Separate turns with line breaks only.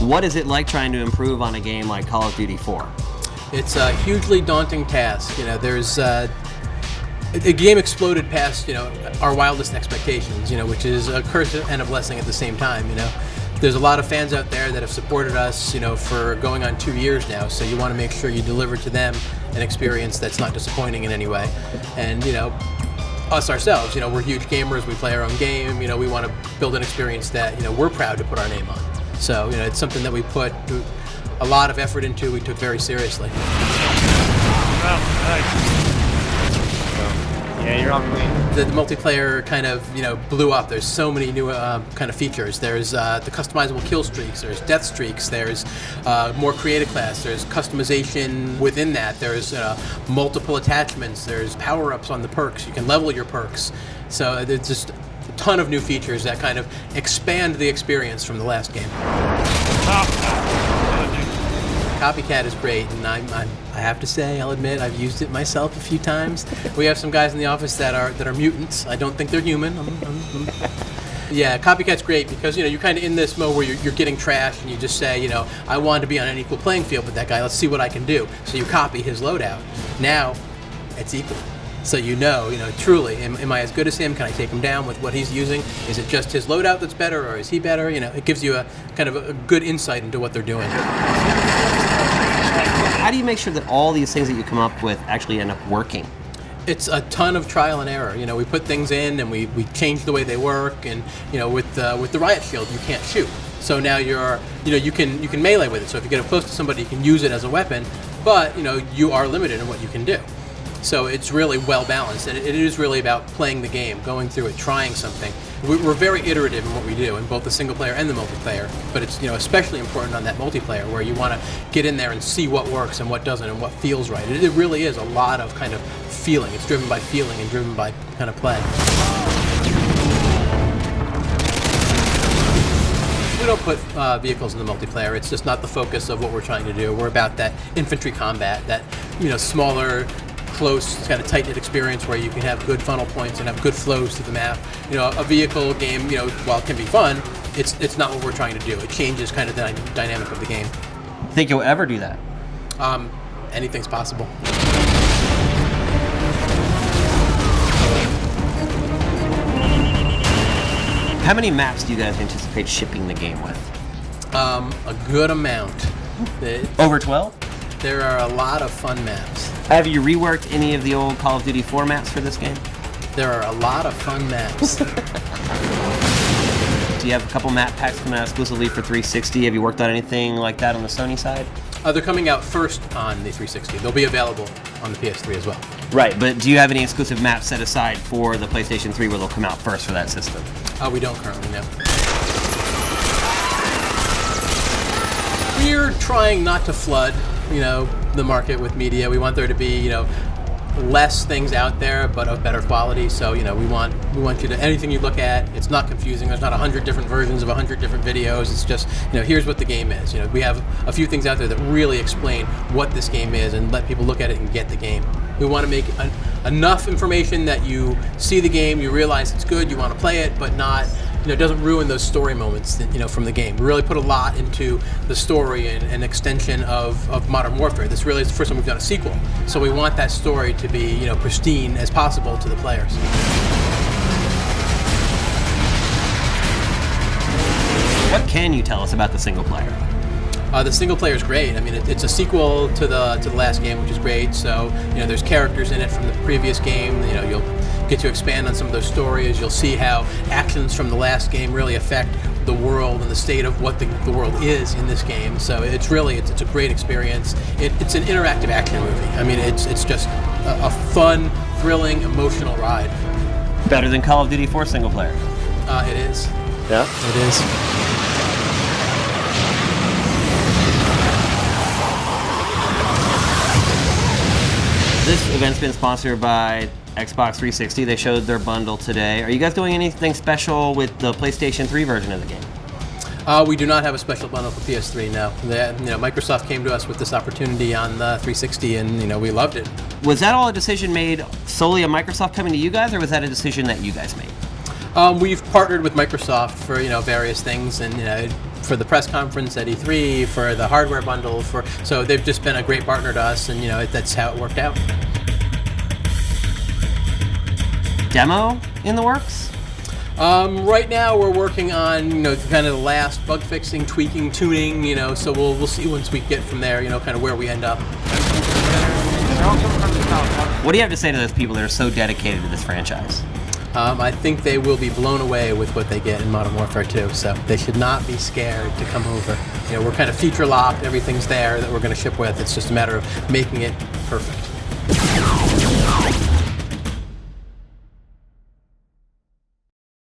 What is it like trying to improve on a game like Call of Duty 4?
It's a hugely daunting task. There's the game exploded past our wildest expectations. Which is a curse and a blessing at the same time. There's a lot of fans out there that have supported us, for going on 2 years now. So you want to make sure you deliver to them an experience that's not disappointing in any way. And us ourselves, we're huge gamers. We play our own game. We want to build an experience that we're proud to put our name on. So it's something that we put a lot of effort into. We took very seriously.
Yeah, you're on clean.
The multiplayer kind of blew up. There's so many new kind of features. There's the customizable kill streaks. There's death streaks. There's more creative class. There's customization within that. There's multiple attachments. There's power-ups on the perks. You can level your perks. So there's just a ton of new features that kind of expand the experience from the last game. Copycat is great, and I have to say, I'll admit, I've used it myself a few times. We have some guys in the office that are mutants. I don't think they're human. Yeah, Copycat's great because you're kind of in this mode where you're getting trashed, and you just say, I want to be on an equal playing field with that guy. Let's see what I can do. So you copy his loadout. Now, it's equal. So truly, am I as good as him? Can I take him down with what he's using? Is it just his loadout that's better, or is he better? It gives you a kind of a good insight into what they're doing.
How do you make sure that all these things that you come up with actually end up working?
It's a ton of trial and error. We put things in and we change the way they work. And with the riot shield, you can't shoot. So now you can melee with it. So if you get up close to somebody, you can use it as a weapon. But you are limited in what you can do. So it's really well balanced, and it is really about playing the game, going through it, trying something. We're very iterative in what we do, in both the single player and the multiplayer. But it's especially important on that multiplayer, where you want to get in there and see what works and what doesn't, and what feels right. It really is a lot of kind of feeling. It's driven by feeling and driven by kind of play. We don't put vehicles in the multiplayer. It's just not the focus of what we're trying to do. We're about that infantry combat, that smaller, close, kind of tight-knit experience where you can have good funnel points and have good flows through the map. A vehicle game, while it can be fun, it's not what we're trying to do. It changes kind of the dynamic of the game.
Think you'll ever do that?
Anything's possible.
How many maps do you guys anticipate shipping the game with?
A good amount.
Over 12?
There are a lot of fun maps.
Have you reworked any of the old Call of Duty 4 maps for this game?
There are a lot of fun maps.
Do you have a couple map packs coming out exclusively for 360? Have you worked on anything like that on the Sony side?
They're coming out first on the 360. They'll be available on the PS3 as well.
Right, but do you have any exclusive maps set aside for the PlayStation 3 where they'll come out first for that system?
We don't currently, no. We're trying not to flood the market with media. We want there to be less things out there, but of better quality. So we want you to, anything you look at, it's not confusing. There's not 100 different versions of 100 different videos. It's just here's what the game is. We have a few things out there that really explain what this game is and let people look at it and get the game. We want to make enough information that you see the game, you realize it's good, you want to play it, but not it doesn't ruin those story moments that, from the game. We really put a lot into the story and extension of Modern Warfare. This really is the first time we've done a sequel. So we want that story to be pristine as possible to the players.
What can you tell us about the single player?
The single player is great. I mean, it's a sequel to the last game, which is great. So there's characters in it from the previous game. You'll get to expand on some of those stories. You'll see how actions from the last game really affect the world and the state of what the world is in this game. So it's a great experience. It's an interactive action movie. I mean, it's just a fun, thrilling, emotional ride.
Better than Call of Duty 4 single player?
It is.
Yeah?
It is.
This event's been sponsored by Xbox 360. They showed their bundle today. Are you guys doing anything special with the PlayStation 3 version of the game?
We do not have a special bundle for PS3, no. Microsoft came to us with this opportunity on the 360, and we loved it.
Was that all a decision made solely on Microsoft coming to you guys, or was that a decision that you guys made?
We've partnered with Microsoft for various things, and for the press conference at E3, for the hardware bundle, so they've just been a great partner to us, and that's how it worked out.
Demo in the works?
Right now we're working on kind of the last bug fixing, tweaking, tuning. So we'll see once we get from there. Kind of where we end up.
What do you have to say to those people that are so dedicated to this franchise?
I think they will be blown away with what they get in Modern Warfare 2, so they should not be scared to come over. We're kind of feature locked, everything's there that we're going to ship with. It's just a matter of making it perfect.